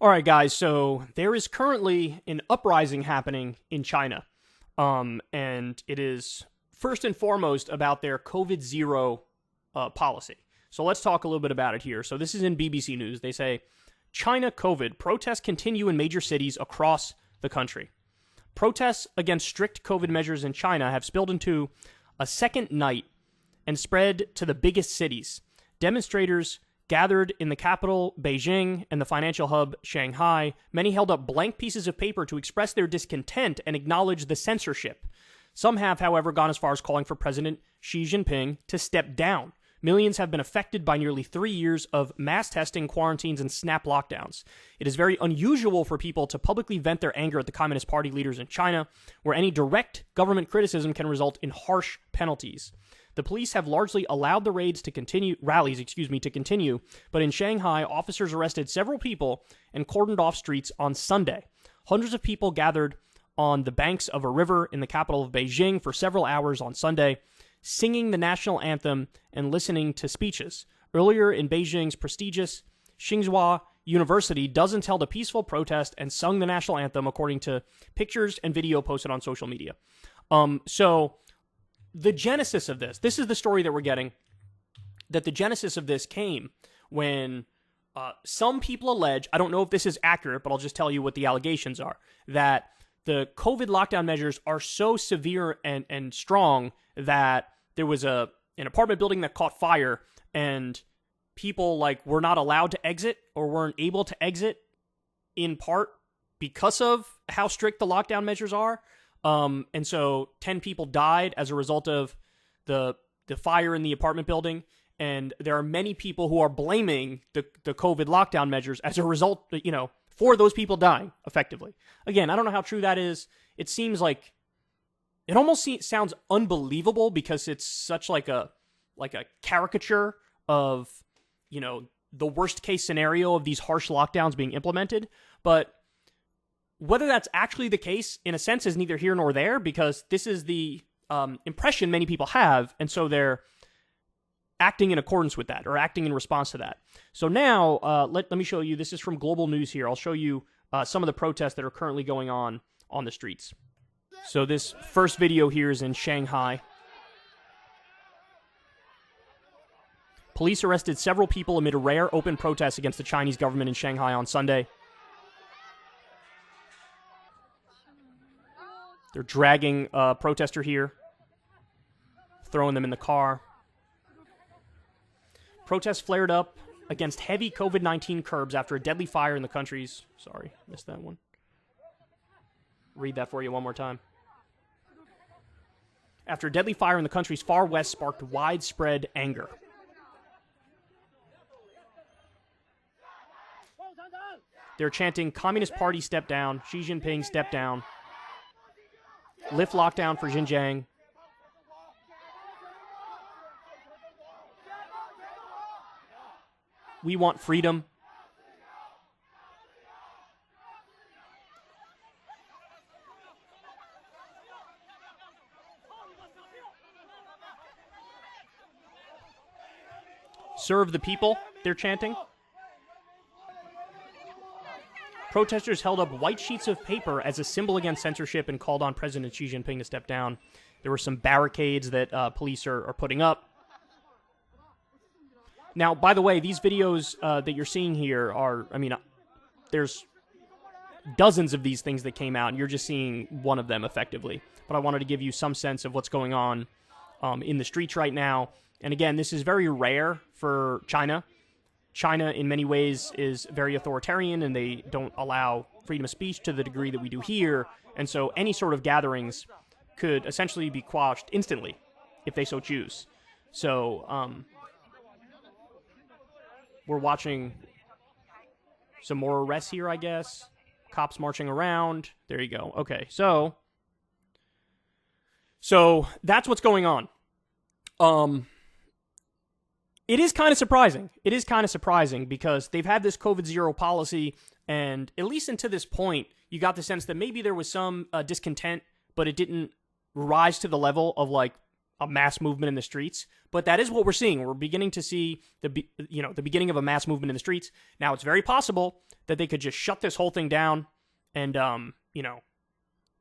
All right, guys, so there is currently an uprising happening in China, and it is first and foremost about their COVID-0 policy. So let's talk a little bit about it here. So this is in BBC News. They say, China COVID, protests continue in major cities across the country. Protests against strict COVID measures in China have spilled into a second night and spread to the biggest cities. Demonstrators gathered in the capital, Beijing, and the financial hub, Shanghai. Many held up blank pieces of paper to express their discontent and acknowledge the censorship. Some have, however, gone as far as calling for President Xi Jinping to step down. Millions have been affected by nearly 3 years of mass testing, quarantines, and snap lockdowns. It is very unusual for people to publicly vent their anger at the Communist Party leaders in China, where any direct government criticism can result in harsh penalties. The police have largely allowed the rallies to continue, but in Shanghai, officers arrested several people and cordoned off streets on Sunday. Hundreds of people gathered on the banks of a river in the capital of Beijing for several hours on Sunday, singing the national anthem and listening to speeches. Earlier in Beijing's prestigious Tsinghua University, dozens held a peaceful protest and sung the national anthem, according to pictures and video posted on social media. So the genesis of this is the story that we're getting, that the genesis of this came when some people allege, I don't know if this is accurate, but I'll just tell you what the allegations are, that the COVID lockdown measures are so severe and strong that there was an apartment building that caught fire and people were not allowed to exit or weren't able to exit in part because of how strict the lockdown measures are. And so 10 people died as a result of the fire in the apartment building. And there are many people who are blaming the COVID lockdown measures as a result, for those people dying, effectively. Again, I don't know how true that is. It seems like it almost sounds unbelievable because it's such like a caricature of, the worst case scenario of these harsh lockdowns being implemented. But whether that's actually the case, in a sense, is neither here nor there, because this is the impression many people have, and so they're acting in accordance with that, or acting in response to that. So now, let me show you, this is from Global News here. I'll show you some of the protests that are currently going on the streets. So this first video here is in Shanghai. Police arrested several people amid a rare open protest against the Chinese government in Shanghai on Sunday. They're dragging a protester here, throwing them in the car. Protests flared up against heavy COVID-19 curbs after a deadly fire in the country's... Sorry, missed that one. Read that for you one more time. After a deadly fire in the country's far west sparked widespread anger. They're chanting, Communist Party step down, Xi Jinping step down, lift lockdown for Xinjiang. We want freedom. Serve the people, they're chanting. Protesters held up white sheets of paper as a symbol against censorship and called on President Xi Jinping to step down. There were some barricades that police are putting up. Now, by the way, these videos that you're seeing here are, there's dozens of these things that came out, and you're just seeing one of them effectively. But I wanted to give you some sense of what's going on in the streets right now. And again, this is very rare for China. China, in many ways, is very authoritarian, and they don't allow freedom of speech to the degree that we do here. And so any sort of gatherings could essentially be quashed instantly if they so choose. So we're watching some more arrests here, I guess. Cops marching around. There you go. Okay, so that's what's going on. It is kind of surprising. It is kind of surprising because they've had this COVID-0 policy, and at least until this point, you got the sense that maybe there was some discontent, but it didn't rise to the level of a mass movement in the streets, but that is what we're seeing. We're beginning to see the beginning of a mass movement in the streets. Now, it's very possible that they could just shut this whole thing down and,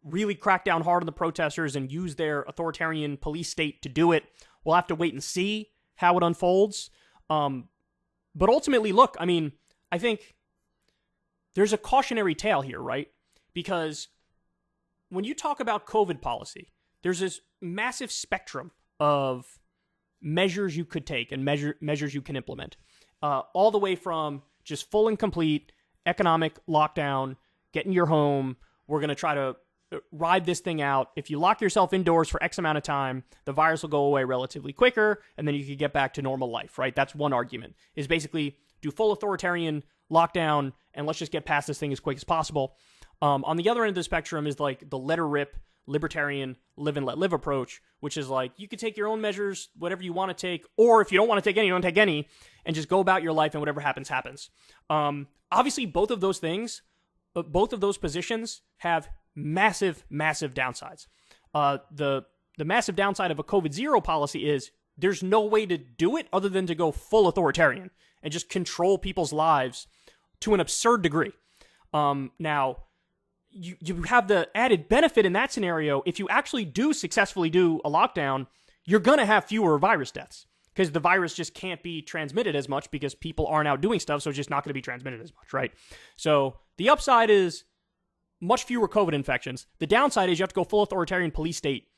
really crack down hard on the protesters and use their authoritarian police state to do it. We'll have to wait and see how it unfolds. But ultimately, look, I mean, I think there's a cautionary tale here, right? Because when you talk about COVID policy, there's this massive spectrum of measures you could take and measures you can implement. All the way from just full and complete economic lockdown, get in your home, we're going to try to ride this thing out. If you lock yourself indoors for X amount of time, the virus will go away relatively quicker, and then you can get back to normal life, right? That's one argument, is basically do full authoritarian lockdown, and let's just get past this thing as quick as possible. On the other end of the spectrum is like the let her rip, libertarian, live and let live approach, which is like, you can take your own measures, whatever you want to take, or if you don't want to take any, don't take any, and just go about your life, and whatever happens, happens. Obviously, both of those things, both of those positions have massive, massive downsides. The massive downside of a COVID zero policy is there's no way to do it other than to go full authoritarian and just control people's lives to an absurd degree. Now, you have the added benefit in that scenario. If you actually do successfully do a lockdown, you're going to have fewer virus deaths because the virus just can't be transmitted as much because people aren't out doing stuff, so it's just not going to be transmitted as much, right? So the upside is much fewer COVID infections. The downside is you have to go full authoritarian police state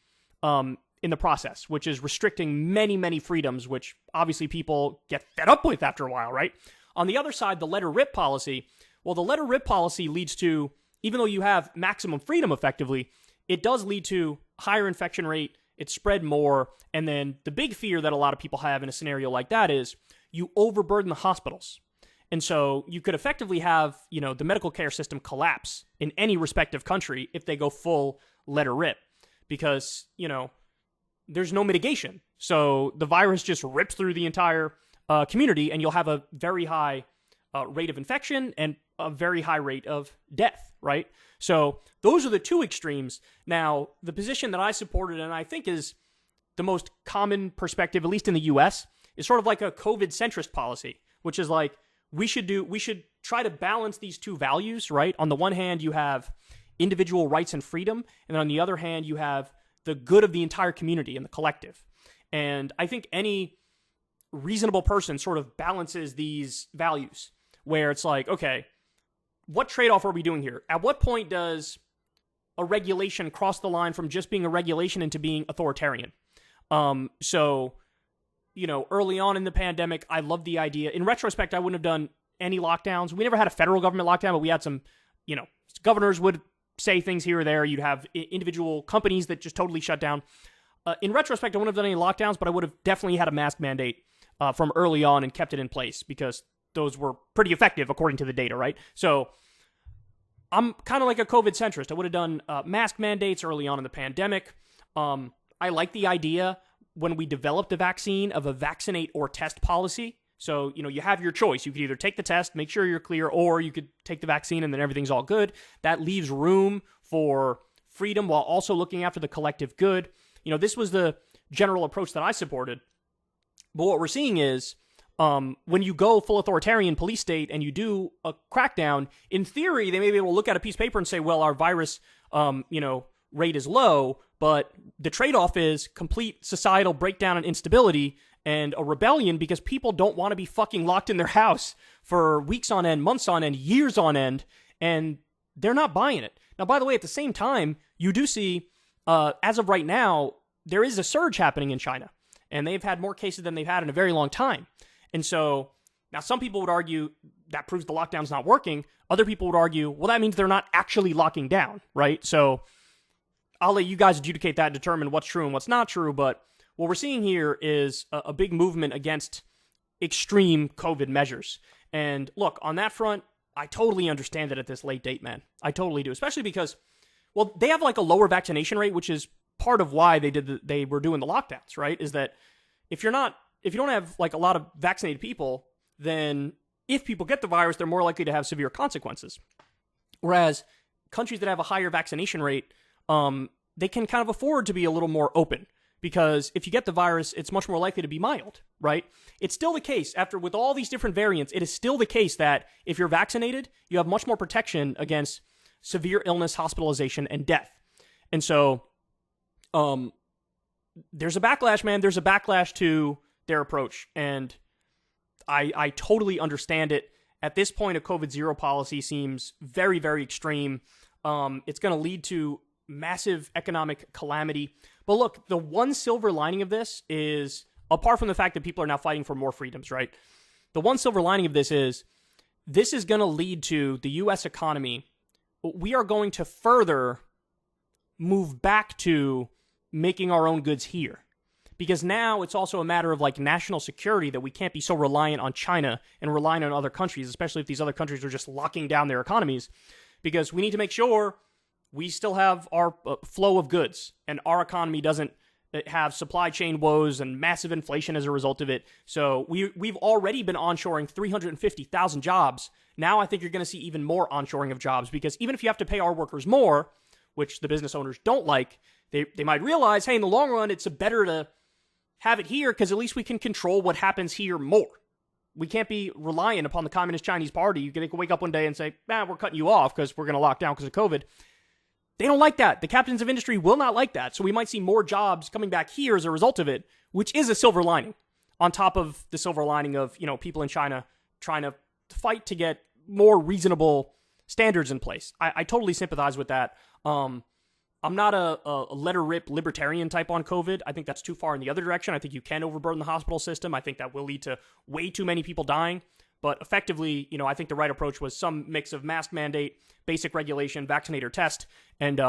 in the process, which is restricting many, many freedoms, which obviously people get fed up with after a while, right? On the other side, the let her rip policy, well, the let her rip policy leads to, even though you have maximum freedom effectively, it does lead to higher infection rate, it's spread more, and then the big fear that a lot of people have in a scenario like that is you overburden the hospitals. And so you could effectively have, the medical care system collapse in any respective country if they go full let her rip because, there's no mitigation. So the virus just rips through the entire community and you'll have a very high rate of infection and a very high rate of death, right? So those are the two extremes. Now, the position that I supported and I think is the most common perspective, at least in the US, is sort of like a COVID centrist policy, which is like, we should try to balance these two values, right? On the one hand, you have individual rights and freedom, and then on the other hand, you have the good of the entire community and the collective. And I think any reasonable person sort of balances these values, where it's like, okay, what trade-off are we doing here? At what point does a regulation cross the line from just being a regulation into being authoritarian? Early on in the pandemic, I loved the idea. In retrospect, I wouldn't have done any lockdowns. We never had a federal government lockdown, but we had some, governors would say things here or there. You'd have individual companies that just totally shut down. In retrospect, I wouldn't have done any lockdowns, but I would have definitely had a mask mandate from early on and kept it in place because those were pretty effective according to the data, right? So I'm kind of like a COVID centrist. I would have done mask mandates early on in the pandemic. I like the idea when we developed the vaccine of a vaccinate or test policy. So, you have your choice. You could either take the test, make sure you're clear, or you could take the vaccine and then everything's all good. That leaves room for freedom while also looking after the collective good. This was the general approach that I supported. But what we're seeing is when you go full authoritarian police state and you do a crackdown, in theory, they may be able to look at a piece of paper and say, well, our virus, rate is low, but the trade-off is complete societal breakdown and instability and a rebellion because people don't want to be fucking locked in their house for weeks on end, months on end, years on end, and they're not buying it. Now, by the way, at the same time, you do see, as of right now, there is a surge happening in China, and they've had more cases than they've had in a very long time. And so, now some people would argue that proves the lockdown's not working. Other people would argue, well, that means they're not actually locking down, right? So, I'll let you guys adjudicate that and determine what's true and what's not true, but what we're seeing here is a big movement against extreme COVID measures. And look, on that front, I totally understand it at this late date, man. I totally do, especially because, well, they have like a lower vaccination rate, which is part of why they were doing the lockdowns, right? Is that if you don't have like a lot of vaccinated people, then if people get the virus, they're more likely to have severe consequences. Whereas countries that have a higher vaccination rate, they can kind of afford to be a little more open because if you get the virus, it's much more likely to be mild, right? It's still the case, with all these different variants, it is still the case that if you're vaccinated, you have much more protection against severe illness, hospitalization, and death. And so, there's a backlash, man. There's a backlash to their approach, and I totally understand it. At this point, a COVID zero policy seems very, very extreme. It's going to lead to massive economic calamity. But look, the one silver lining of this is, apart from the fact that people are now fighting for more freedoms, right? The one silver lining of this is going to lead to the U.S. economy. We are going to further move back to making our own goods here. Because now it's also a matter of like national security, that we can't be so reliant on China and relying on other countries, especially if these other countries are just locking down their economies. Because we need to make sure we still have our flow of goods and our economy doesn't have supply chain woes and massive inflation as a result of it. So we've already been onshoring 350,000 jobs. Now I think you're going to see even more onshoring of jobs, because even if you have to pay our workers more, which the business owners don't like, they might realize, hey, in the long run, it's better to have it here because at least we can control what happens here more. We can't be reliant upon the Communist Chinese Party. You can wake up one day and say, we're cutting you off because we're going to lock down because of COVID. They don't like that. The captains of industry will not like that. So we might see more jobs coming back here as a result of it, which is a silver lining on top of the silver lining of, people in China trying to fight to get more reasonable standards in place. I totally sympathize with that. I'm not a let-her-rip libertarian type on COVID. I think that's too far in the other direction. I think you can overburden the hospital system. I think that will lead to way too many people dying. But effectively, I think the right approach was some mix of mask mandate, basic regulation, vaccinate or test. And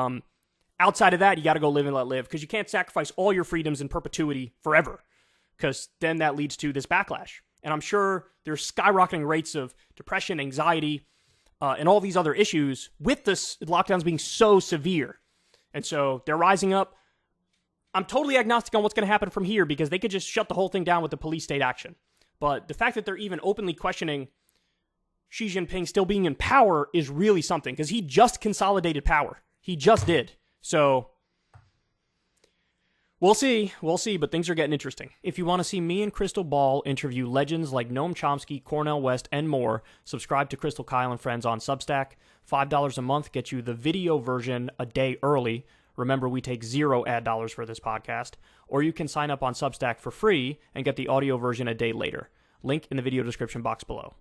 outside of that, you got to go live and let live, because you can't sacrifice all your freedoms in perpetuity forever, because then that leads to this backlash. And I'm sure there's skyrocketing rates of depression, anxiety, and all these other issues with this lockdowns being so severe. And so they're rising up. I'm totally agnostic on what's going to happen from here, because they could just shut the whole thing down with the police state action. But the fact that they're even openly questioning Xi Jinping still being in power is really something, because he just consolidated power. He just did. So we'll see, but things are getting interesting. If you want to see me and Crystal Ball interview legends like Noam Chomsky, Cornel West, and more, subscribe to Crystal, Kyle, and Friends on Substack. $5 a month gets you the video version a day early. Remember, we take 0 ad dollars for this podcast. Or you can sign up on Substack for free and get the audio version a day later. Link in the video description box below.